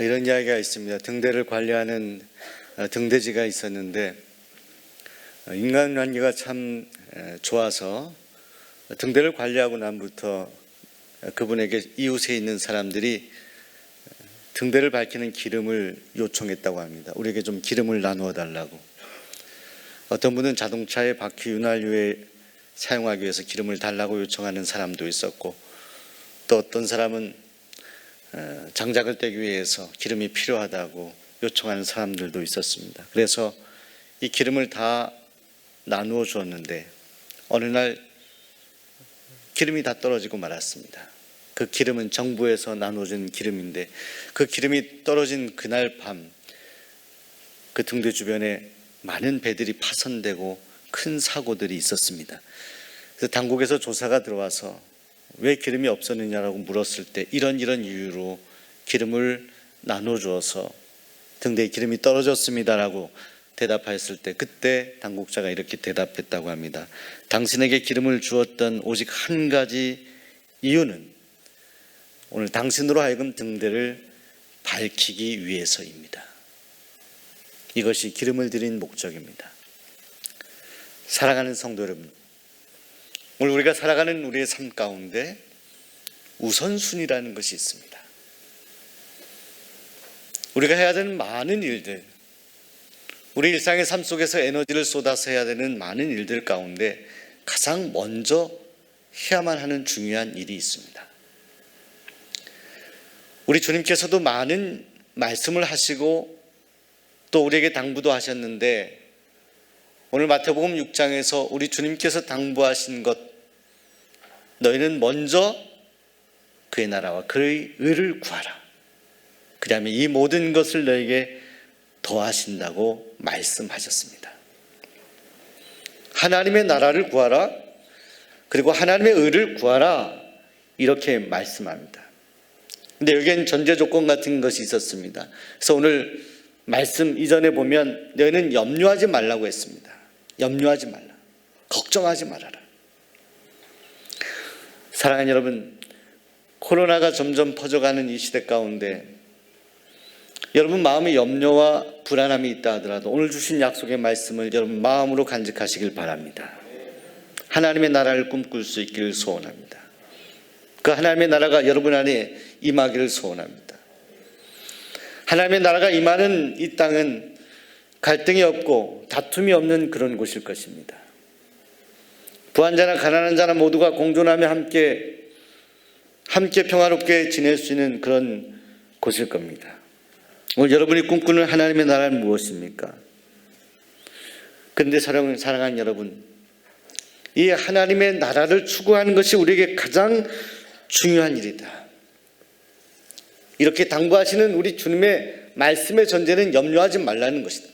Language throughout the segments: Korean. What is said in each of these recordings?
이런 이야기가 있습니다. 등대를 관리하는 등대지가 있었는데 인간 관계가 참 좋아서 등대를 관리하고 난부터 그분에게 이웃에 있는 사람들이 등대를 밝히는 기름을 요청했다고 합니다. 우리에게 좀 기름을 나누어 달라고. 어떤 분은 자동차의 바퀴 윤활유에 사용하기 위해서 기름을 달라고 요청하는 사람도 있었고, 또 어떤 사람은 장작을 떼기 위해서 기름이 필요하다고 요청하는 사람들도 있었습니다. 그래서 이 기름을 다 나누어 주었는데 어느 날 기름이 다 떨어지고 말았습니다. 그 기름은 정부에서 나눠준 기름인데 그 기름이 떨어진 그날 밤 그 등대 주변에 많은 배들이 파손되고 큰 사고들이 있었습니다. 그래서 당국에서 조사가 들어와서 왜 기름이 없었느냐라고 물었을 때 이런 이유로 기름을 나눠주어서 등대에 기름이 떨어졌습니다라고 대답하였을 때 그때 당국자가 이렇게 대답했다고 합니다. 당신에게 기름을 주었던 오직 한 가지 이유는 오늘 당신으로 하여금 등대를 밝히기 위해서입니다. 이것이 기름을 드린 목적입니다. 사랑하는 성도 여러분, 오늘 우리가 살아가는 우리의 삶 가운데 우선순위라는 것이 있습니다. 우리가 해야 되는 많은 일들, 우리 일상의 삶 속에서 에너지를 쏟아서 해야 되는 많은 일들 가운데 가장 먼저 해야만 하는 중요한 일이 있습니다. 우리 주님께서도 많은 말씀을 하시고 또 우리에게 당부도 하셨는데 오늘 마태복음 6장에서 우리 주님께서 당부하신 것, 너희는 먼저 그의 나라와 그의 의를 구하라. 그 다음에 이 모든 것을 너에게 더하신다고 말씀하셨습니다. 하나님의 나라를 구하라, 그리고 하나님의 의를 구하라, 이렇게 말씀합니다. 근데 여기엔 전제 조건 같은 것이 있었습니다. 그래서 오늘 말씀 이전에 보면 너희는 염려하지 말라고 했습니다. 염려하지 말라, 걱정하지 말아라. 사랑하는 여러분, 코로나가 점점 퍼져가는 이 시대 가운데 여러분 마음에 염려와 불안함이 있다 하더라도 오늘 주신 약속의 말씀을 여러분 마음으로 간직하시길 바랍니다. 하나님의 나라를 꿈꿀 수 있기를 소원합니다. 그 하나님의 나라가 여러분 안에 임하기를 소원합니다. 하나님의 나라가 임하는 이 땅은 갈등이 없고 다툼이 없는 그런 곳일 것입니다. 부한 자나 가난한 자나 모두가 공존하며 함께 평화롭게 지낼 수 있는 그런 곳일 겁니다. 오늘 여러분이 꿈꾸는 하나님의 나라는 무엇입니까? 그런데 사랑하는 여러분, 이 하나님의 나라를 추구하는 것이 우리에게 가장 중요한 일이다. 이렇게 당부하시는 우리 주님의 말씀의 전제는 염려하지 말라는 것이다.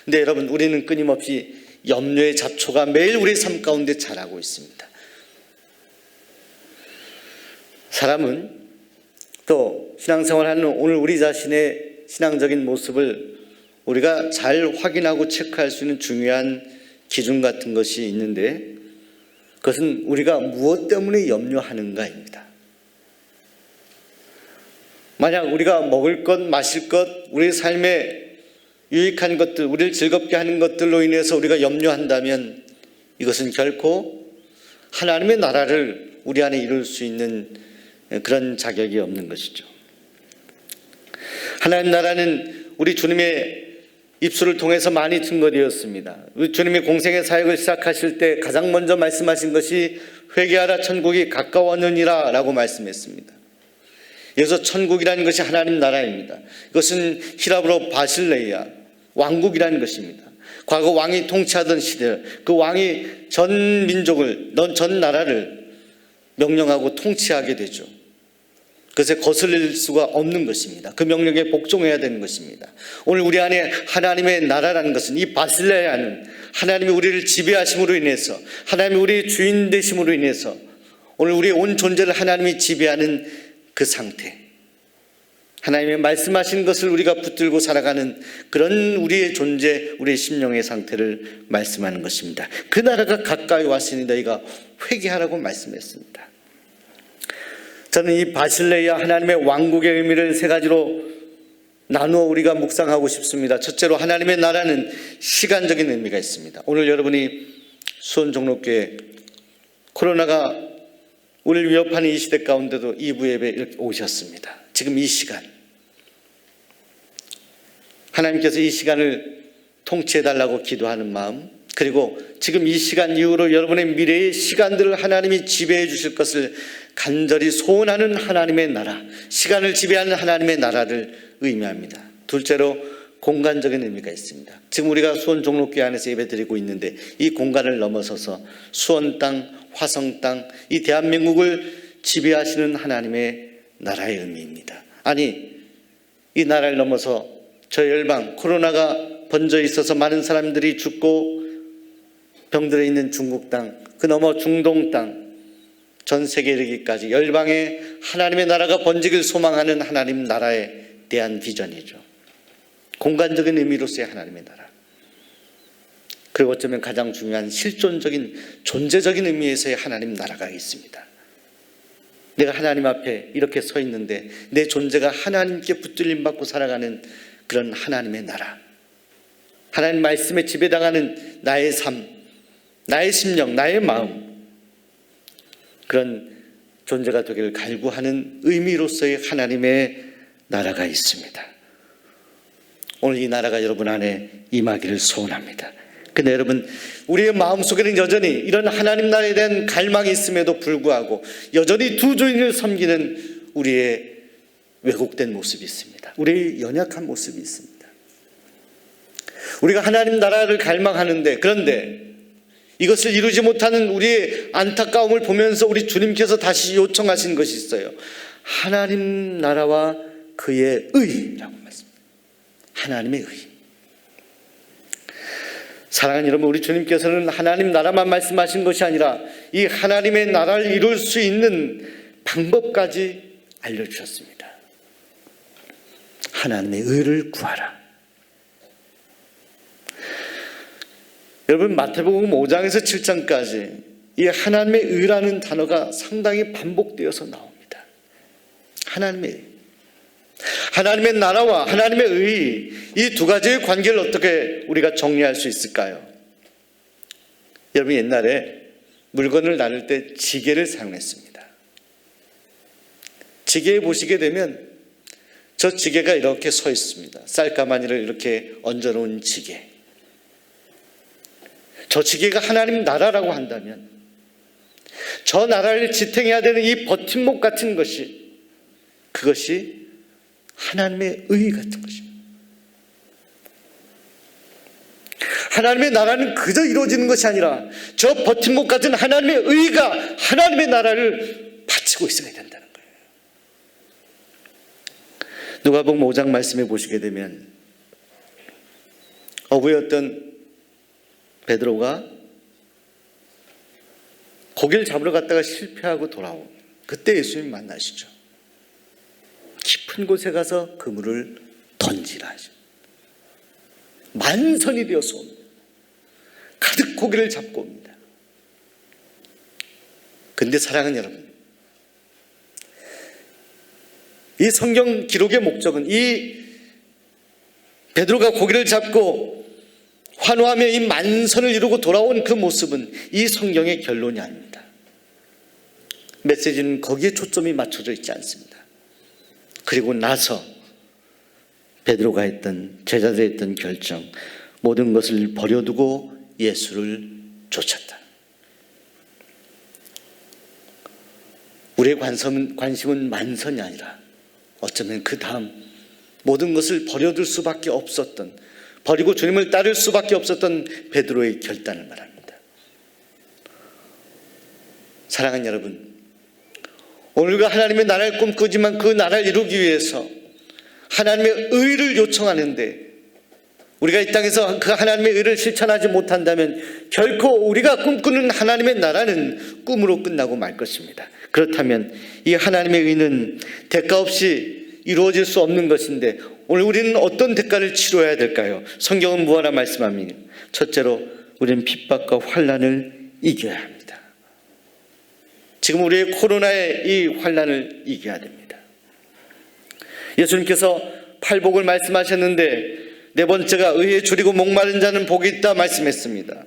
근데 여러분, 우리는 끊임없이 염려의 잡초가 매일 우리의 삶 가운데 자라고 있습니다. 사람은 또 신앙생활하는 오늘 우리 자신의 신앙적인 모습을 우리가 잘 확인하고 체크할 수 있는 중요한 기준 같은 것이 있는데 그것은 우리가 무엇 때문에 염려하는가입니다. 만약 우리가 먹을 것, 마실 것, 우리의 삶에 유익한 것들, 우리를 즐겁게 하는 것들로 인해서 우리가 염려한다면 이것은 결코 하나님의 나라를 우리 안에 이룰 수 있는 그런 자격이 없는 것이죠. 하나님 나라는 우리 주님의 입술을 통해서 많이 증거되었습니다. 우리 주님의 공생의 사역을 시작하실 때 가장 먼저 말씀하신 것이 회개하라, 천국이 가까웠느니라 라고 말씀했습니다. 여기서 천국이라는 것이 하나님 나라입니다. 이것은 히라브로 바실레이아, 왕국이라는 것입니다. 과거 왕이 통치하던 시대, 그 왕이 전 민족을, 전 나라를 명령하고 통치하게 되죠. 그것에 거슬릴 수가 없는 것입니다. 그 명령에 복종해야 되는 것입니다. 오늘 우리 안에 하나님의 나라라는 것은 이 바실레아는 하나님이 우리를 지배하심으로 인해서, 하나님이 우리의 주인 되심으로 인해서 오늘 우리의 온 존재를 하나님이 지배하는 그 상태, 하나님의 말씀하신 것을 우리가 붙들고 살아가는 그런 우리의 존재, 우리의 심령의 상태를 말씀하는 것입니다. 그 나라가 가까이 왔으니 너희가 회개하라고 말씀했습니다. 저는 이 바실레이아 하나님의 왕국의 의미를 세 가지로 나누어 우리가 묵상하고 싶습니다. 첫째로 하나님의 나라는 시간적인 의미가 있습니다. 오늘 여러분이 수원종로교회 코로나가 우리를 위협하는 이 시대 가운데도 2부 예배 이렇게 오셨습니다. 지금 이 시간 하나님께서 이 시간을 통치해달라고 기도하는 마음, 그리고 지금 이 시간 이후로 여러분의 미래의 시간들을 하나님이 지배해 주실 것을 간절히 소원하는 하나님의 나라, 시간을 지배하는 하나님의 나라를 의미합니다. 둘째로 공간적인 의미가 있습니다. 지금 우리가 수원 종로교회 안에서 예배드리고 있는데 이 공간을 넘어서서 수원 땅, 화성 땅, 이 대한민국을 지배하시는 하나님의 나라의 의미입니다. 아니, 이 나라를 넘어서 저 열방, 코로나가 번져 있어서 많은 사람들이 죽고 병들어 있는 중국 땅, 그 너머 중동 땅, 전 세계에 이르기까지 열방에 하나님의 나라가 번지길 소망하는 하나님 나라에 대한 비전이죠. 공간적인 의미로서의 하나님의 나라, 그리고 어쩌면 가장 중요한 실존적인 존재적인 의미에서의 하나님 나라가 있습니다. 내가 하나님 앞에 이렇게 서 있는데 내 존재가 하나님께 붙들림 받고 살아가는 그런 하나님의 나라, 하나님 말씀에 지배당하는 나의 삶, 나의 심령, 나의 마음, 그런 존재가 되기를 갈구하는 의미로서의 하나님의 나라가 있습니다. 오늘 이 나라가 여러분 안에 임하기를 소원합니다. 근데 여러분, 우리의 마음속에는 여전히 이런 하나님 나라에 대한 갈망이 있음에도 불구하고 여전히 두 주인을 섬기는 우리의 왜곡된 모습이 있습니다. 우리의 연약한 모습이 있습니다. 우리가 하나님 나라를 갈망하는데, 그런데 이것을 이루지 못하는 우리의 안타까움을 보면서 우리 주님께서 다시 요청하신 것이 있어요. 하나님 나라와 그의 의라고 말씀합니다. 하나님의 의. 사랑하는 여러분, 우리 주님께서는 하나님 나라만 말씀하신 것이 아니라 이 하나님의 나라를 이룰 수 있는 방법까지 알려주셨습니다. 하나님의 의를 구하라. 여러분, 마태복음 5장에서 7장까지 이 하나님의 의라는 단어가 상당히 반복되어서 나옵니다. 하나님의 의. 하나님의 나라와 하나님의 의, 이 두 가지의 관계를 어떻게 우리가 정리할 수 있을까요? 여러분, 옛날에 물건을 나눌 때 지게를 사용했습니다. 지게에 보시게 되면 저 지게가 이렇게 서 있습니다. 쌀가마니를 이렇게 얹어놓은 지게. 저 지게가 하나님 나라라고 한다면 저 나라를 지탱해야 되는 이 버팀목 같은 것이, 그것이 하나님의 의 같은 것입니다. 하나님의 나라는 그저 이루어지는 것이 아니라 저 버팀목 같은 하나님의 의가 하나님의 나라를 바치고 있어야 된다는 거예요. 누가복음 5장 말씀에 보시게 되면 어부였던 베드로가 고기를 잡으러 갔다가 실패하고 돌아오고, 그때 예수님 만나시죠. 깊은 곳에 가서 그물을 던지라 하죠. 만선이 되어서 옵니다. 가득 고기를 잡고 옵니다. 근데 사랑하는 여러분, 이 성경 기록의 목적은 이 베드로가 고기를 잡고 환호하며 이 만선을 이루고 돌아온 그 모습은 이 성경의 결론이 아닙니다. 메시지는 거기에 초점이 맞춰져 있지 않습니다. 그리고 나서 베드로가 했던, 제자들이 했던 결정, 모든 것을 버려두고 예수를 쫓았다. 우리의 관심은 만선이 아니라 어쩌면 그 다음 모든 것을 버려둘 수밖에 없었던, 버리고 주님을 따를 수밖에 없었던 베드로의 결단을 말합니다. 사랑하는 여러분, 오늘과 하나님의 나라를 꿈꾸지만 그 나라를 이루기 위해서 하나님의 의를 요청하는데 우리가 이 땅에서 그 하나님의 의를 실천하지 못한다면 결코 우리가 꿈꾸는 하나님의 나라는 꿈으로 끝나고 말 것입니다. 그렇다면 이 하나님의 의는 대가 없이 이루어질 수 없는 것인데 오늘 우리는 어떤 대가를 치러야 될까요? 성경은 무엇라 말씀합니까? 첫째로 우리는 핍박과 환난을 이겨야 합니다. 지금 우리의 코로나의 이 환난을 이겨야 됩니다. 예수님께서 팔복을 말씀하셨는데 네 번째가 의에 줄이고 목마른 자는 복이 있다 말씀했습니다.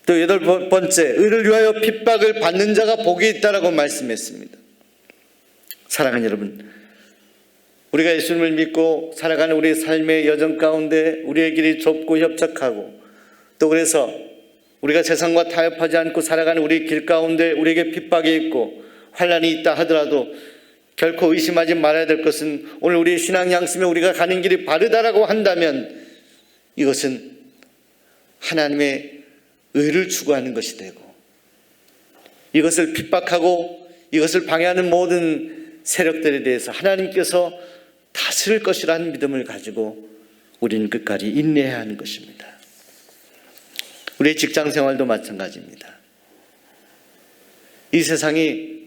또 여덟 번째, 의를 위하여 핍박을 받는 자가 복이 있다라고 말씀했습니다. 사랑하는 여러분, 우리가 예수님을 믿고 살아가는 우리의 삶의 여정 가운데 우리의 길이 좁고 협착하고, 또 그래서 우리가 세상과 타협하지 않고 살아가는 우리 길 가운데 우리에게 핍박이 있고 환난이 있다 하더라도 결코 의심하지 말아야 될 것은, 오늘 우리의 신앙 양심에 우리가 가는 길이 바르다라고 한다면 이것은 하나님의 의를 추구하는 것이 되고, 이것을 핍박하고 이것을 방해하는 모든 세력들에 대해서 하나님께서 다스릴 것이라는 믿음을 가지고 우리는 끝까지 인내해야 하는 것입니다. 우리의 직장 생활도 마찬가지입니다. 이 세상이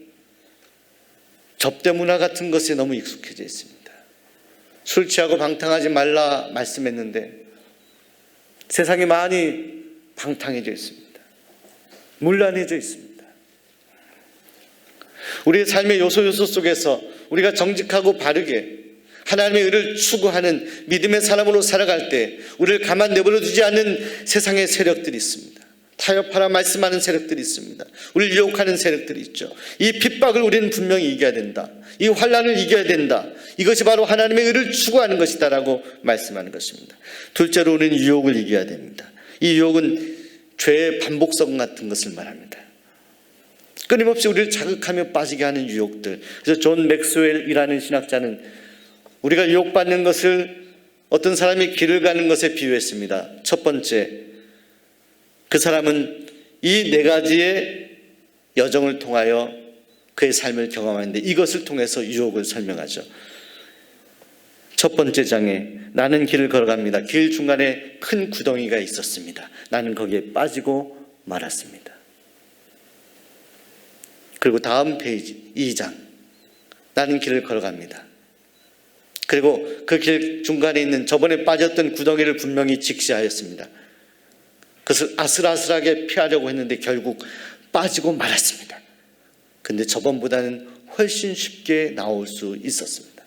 접대 문화 같은 것에 너무 익숙해져 있습니다. 술 취하고 방탕하지 말라 말씀했는데 세상이 많이 방탕해져 있습니다. 문란해져 있습니다. 우리의 삶의 요소 속에서 우리가 정직하고 바르게 하나님의 의를 추구하는 믿음의 사람으로 살아갈 때 우리를 가만 내버려 두지 않는 세상의 세력들이 있습니다. 타협하라 말씀하는 세력들이 있습니다. 우리를 유혹하는 세력들이 있죠. 이 핍박을 우리는 분명히 이겨야 된다. 이 환난을 이겨야 된다. 이것이 바로 하나님의 의를 추구하는 것이다라고 말씀하는 것입니다. 둘째로 우리는 유혹을 이겨야 됩니다. 이 유혹은 죄의 반복성 같은 것을 말합니다. 끊임없이 우리를 자극하며 빠지게 하는 유혹들. 그래서 존 맥스웰이라는 신학자는 우리가 유혹받는 것을 어떤 사람이 길을 가는 것에 비유했습니다. 첫 번째, 그 사람은 이 네 가지의 여정을 통하여 그의 삶을 경험하는데 이것을 통해서 유혹을 설명하죠. 첫 번째 장에 나는 길을 걸어갑니다. 길 중간에 큰 구덩이가 있었습니다. 나는 거기에 빠지고 말았습니다. 그리고 다음 페이지 2장, 나는 길을 걸어갑니다. 그리고 그 길 중간에 있는 저번에 빠졌던 구덩이를 분명히 직시하였습니다. 그것을 아슬아슬하게 피하려고 했는데 결국 빠지고 말았습니다. 그런데 저번보다는 훨씬 쉽게 나올 수 있었습니다.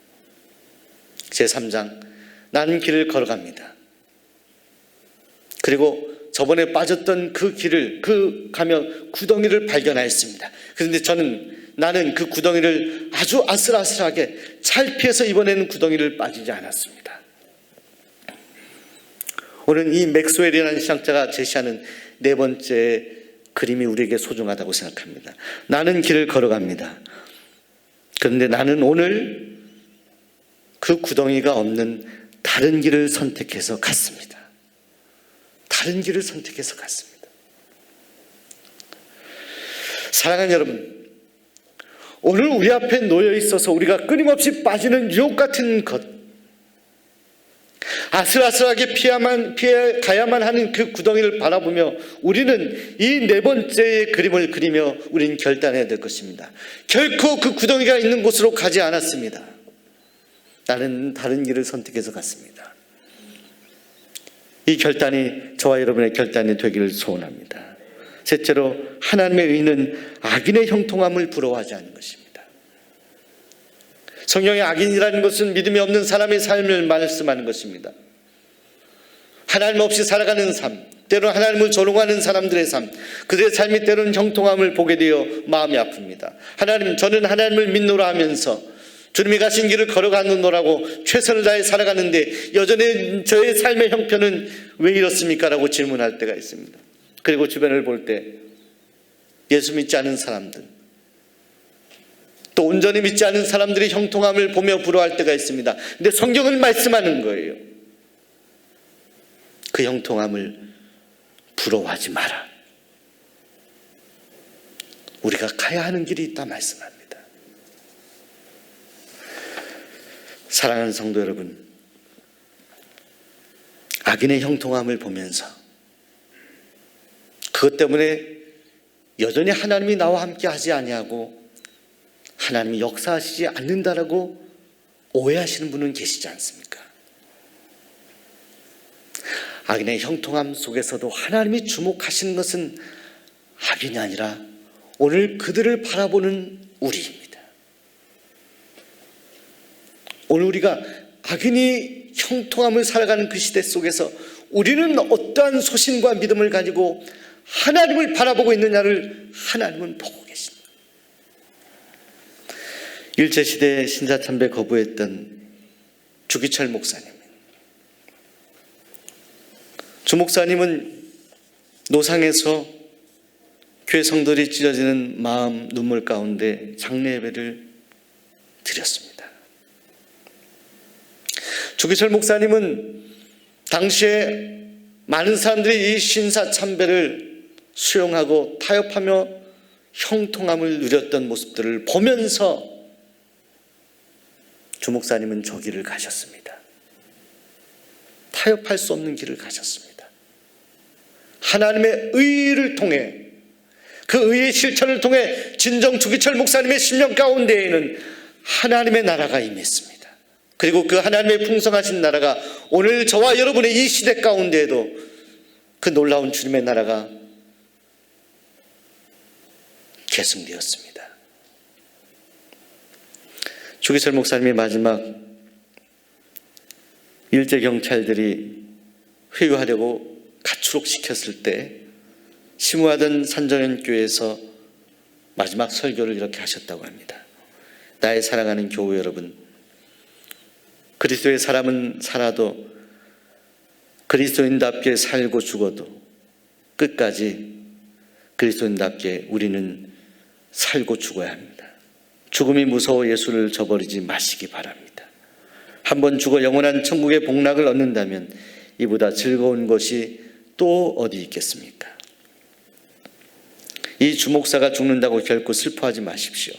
제3장, 나는 길을 걸어갑니다. 그리고 저번에 빠졌던 그 길을 가면 구덩이를 발견하였습니다. 그런데 나는 그 구덩이를 아주 아슬아슬하게 잘 피해서 이번에는 구덩이를 빠지지 않았습니다. 오늘 이 맥스웰이라는 신학자가 제시하는 네 번째 그림이 우리에게 소중하다고 생각합니다. 나는 길을 걸어갑니다. 그런데 나는 오늘 그 구덩이가 없는 다른 길을 선택해서 갔습니다. 다른 길을 선택해서 갔습니다. 사랑하는 여러분, 오늘 우리 앞에 놓여 있어서 우리가 끊임없이 빠지는 유혹 같은 것, 아슬아슬하게 피해 가야만 하는 그 구덩이를 바라보며 우리는 이 네 번째의 그림을 그리며 우리는 결단해야 될 것입니다. 결코 그 구덩이가 있는 곳으로 가지 않았습니다. 나는 다른 길을 선택해서 갔습니다. 이 결단이 저와 여러분의 결단이 되기를 소원합니다. 셋째로, 하나님의 의는 악인의 형통함을 부러워하지 않는 것입니다. 성경의 악인이라는 것은 믿음이 없는 사람의 삶을 말씀하는 것입니다. 하나님 없이 살아가는 삶, 때로는 하나님을 조롱하는 사람들의 삶, 그들의 삶이 때로는 형통함을 보게 되어 마음이 아픕니다. 하나님, 저는 하나님을 믿노라 하면서 주님이 가신 길을 걸어가노라고 최선을 다해 살아가는데 여전히 저의 삶의 형편은 왜 이렇습니까? 라고 질문할 때가 있습니다. 그리고 주변을 볼 때 예수 믿지 않은 사람들, 또 온전히 믿지 않은 사람들의 형통함을 보며 부러워할 때가 있습니다. 근데 성경은 말씀하는 거예요. 그 형통함을 부러워하지 마라. 우리가 가야 하는 길이 있다 말씀합니다. 사랑하는 성도 여러분, 악인의 형통함을 보면서 그것 때문에 여전히 하나님이 나와 함께 하지 아니하고 하나님이 역사하시지 않는다라고 오해하시는 분은 계시지 않습니까? 악인의 형통함 속에서도 하나님이 주목하시는 것은 악인이 아니라 오늘 그들을 바라보는 우리입니다. 오늘 우리가 악인이 형통함을 살아가는 그 시대 속에서 우리는 어떠한 소신과 믿음을 가지고 하나님을 바라보고 있느냐를 하나님은 보고 계십니다. 일제시대에 신사참배 거부했던 주기철 목사님, 주 목사님은 노상에서 교회 성도들이 찢어지는 마음 눈물 가운데 장례 예배를 드렸습니다. 주기철 목사님은 당시에 많은 사람들이 이 신사 참배를 수용하고 타협하며 형통함을 누렸던 모습들을 보면서 주 목사님은 저 길을 가셨습니다. 타협할 수 없는 길을 가셨습니다. 하나님의 의를 통해, 그 의의 실천을 통해 진정 주기철 목사님의 심령 가운데에는 하나님의 나라가 임했습니다. 그리고 그 하나님의 풍성하신 나라가 오늘 저와 여러분의 이 시대 가운데에도 그 놀라운 주님의 나라가 계승되었습니다. 주기철 목사님의 마지막 일제 경찰들이 회유하려고 가출옥시켰을 때 심우하던 산정연교회에서 마지막 설교를 이렇게 하셨다고 합니다. 나의 사랑하는 교우 여러분, 그리스도의 사람은 살아도 그리스도인답게 살고 죽어도 끝까지 그리스도인답게 우리는 살고 죽어야 합니다. 죽음이 무서워 예수를 저버리지 마시기 바랍니다. 한번 죽어 영원한 천국의 복락을 얻는다면 이보다 즐거운 것이 또 어디 있겠습니까? 이 주목사가 죽는다고 결코 슬퍼하지 마십시오.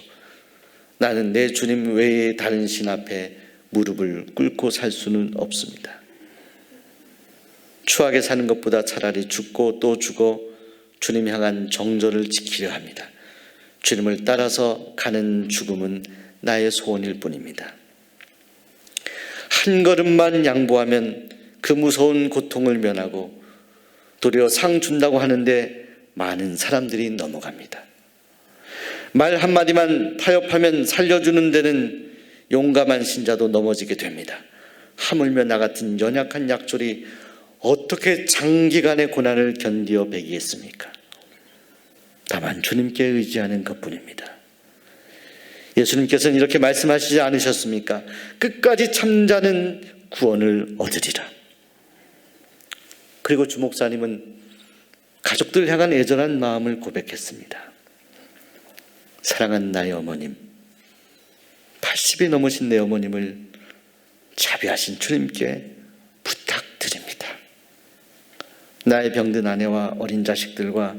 나는 내 주님 외에 다른 신 앞에 무릎을 꿇고 살 수는 없습니다. 추하게 사는 것보다 차라리 죽고 또 죽어 주님 향한 정절을 지키려 합니다. 주님을 따라서 가는 죽음은 나의 소원일 뿐입니다. 한 걸음만 양보하면 그 무서운 고통을 면하고 도리어 상 준다고 하는데 많은 사람들이 넘어갑니다. 말 한마디만 타협하면 살려주는 데는 용감한 신자도 넘어지게 됩니다. 하물며 나 같은 연약한 약졸이 어떻게 장기간의 고난을 견디어 배기겠습니까? 다만 주님께 의지하는 것뿐입니다. 예수님께서는 이렇게 말씀하시지 않으셨습니까? 끝까지 참자는 구원을 얻으리라. 그리고 주 목사님은 가족들 향한 애절한 마음을 고백했습니다. 사랑하는 나의 어머님, 80이 넘으신 내 어머님을 자비하신 주님께 부탁드립니다. 나의 병든 아내와 어린 자식들과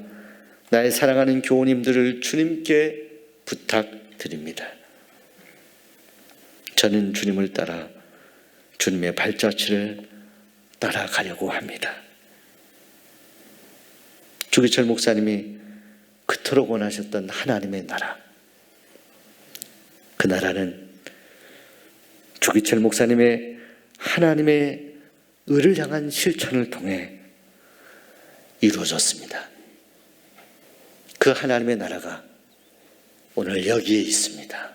나의 사랑하는 교우님들을 주님께 부탁드립니다. 저는 주님을 따라 주님의 발자취를 따라가려고 합니다. 주기철 목사님이 그토록 원하셨던 하나님의 나라, 그 나라는 주기철 목사님의 하나님의 의를 향한 실천을 통해 이루어졌습니다. 그 하나님의 나라가 오늘 여기에 있습니다.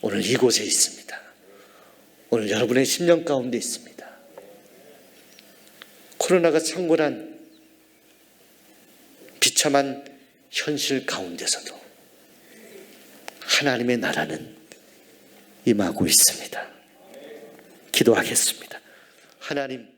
오늘 이곳에 있습니다. 오늘 여러분의 심령 가운데 있습니다. 코로나가 창궐한 비참한 현실 가운데서도 하나님의 나라는 임하고 있습니다. 기도하겠습니다. 하나님,